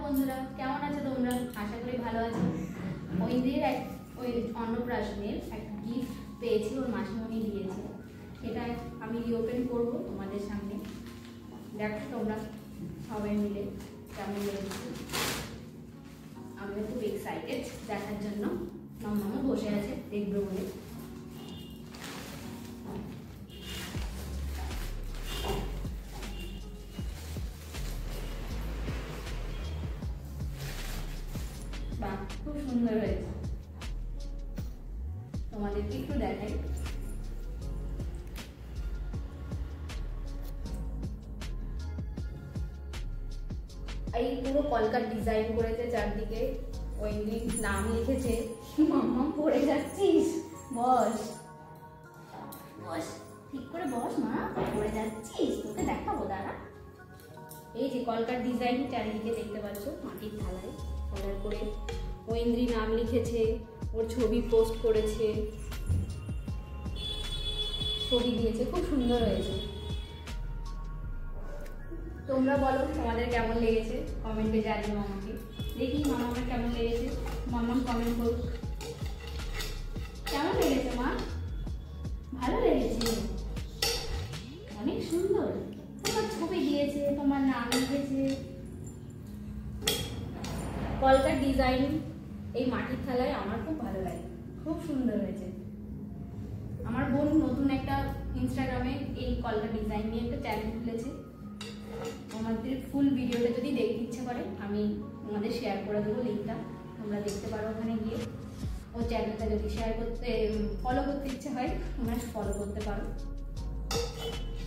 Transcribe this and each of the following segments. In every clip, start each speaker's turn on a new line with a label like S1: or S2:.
S1: বন্ধুরা, কেমন আছো তোমরা? আশা করি ভালো আছো। ঐন্দ্রির ওই অন্নপ্রাশনের একটা গিফট পেয়েছি, ওর মাসিমণি দিয়েছে। সেটা আমি রিওপেন করবো তোমাদের সামনে। দেখো তোমরা সবাই মিলে কেমন লেগেছে। আমিও খুব এক্সাইটেড দেখার জন্য। মাম্মাও বসে আছে দেখবে বলে। বাহ, খুব সুন্দর হয়েছে। তোমাদেরকে একটু দেখাই। এই পুরো কলকার ডিজাইন করেছে চারদিকে, ঐন্দ্রি নাম লিখেছে। মাম্মা পড়ে যাচ্ছিস, বস বস, ঠিক করে বস মা, পড়ে যাচ্ছিস, তোকে দেখাবো দাঁড়া। এই যে কলকার ডিজাইন চারিদিকে দেখতে পাচ্ছ, মাটির থালায় কালার করে ঐন্দ্রি নাম লিখেছে, ওর ছবি পোস্ট করেছে, ছবি দিয়েছে, খুব সুন্দর হয়েছে। তোমরা বলো তোমাদের কেমন লেগেছে, কমেন্টে জানিও আমাকে। দেখি মামার কেমন লেগেছে, মামা কমেন্ট করুক। কেমন লেগেছে মা? ভালো লেগেছে, অনেক সুন্দর। তোমার ছবি দিয়েছে, তোমার নাম লিখেছে। কলকার ডিজাইন এই মাটির থালায় আমার খুব ভালো লাগে, খুব সুন্দর হয়েছে। আমার বোন নতুন একটা ইনস্টাগ্রামে এই কলকার ডিজাইন নিয়ে একটা চ্যানেল খুলেছে। আমাদের ফুল ভিডিওটা যদি দেখতে ইচ্ছে করে আমি তোমাদের শেয়ার করে দেবো লিঙ্কটা, তোমরা দেখতে পারো ওখানে গিয়ে। ও চ্যানেলটা যদি শেয়ার করতে ফলো করতে ইচ্ছে হয় তোমরা ফলো করতে পারো।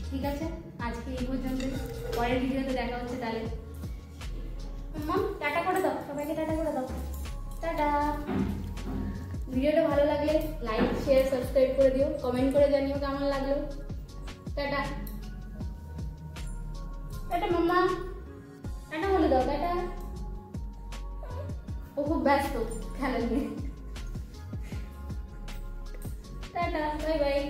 S1: ঠিক আছে, আজকে এই পর্যন্ত। পরের ভিডিওতে দেখা হচ্ছে তাহলে। টাটা করে দাও সবাইকে, টাটা করে দাও, টাটা। ভিডিওটা ভালো লাগলে লাইক শেয়ার সাবস্ক্রাইব করে দিও, কমেন্ট করে জানিও কেমন লাগলো। টাটা টাটা মাম্মা, টাটা বলে দাও, টাটা। ও খুব ব্যস্ত খেলা নিয়ে। Tata, bye bye.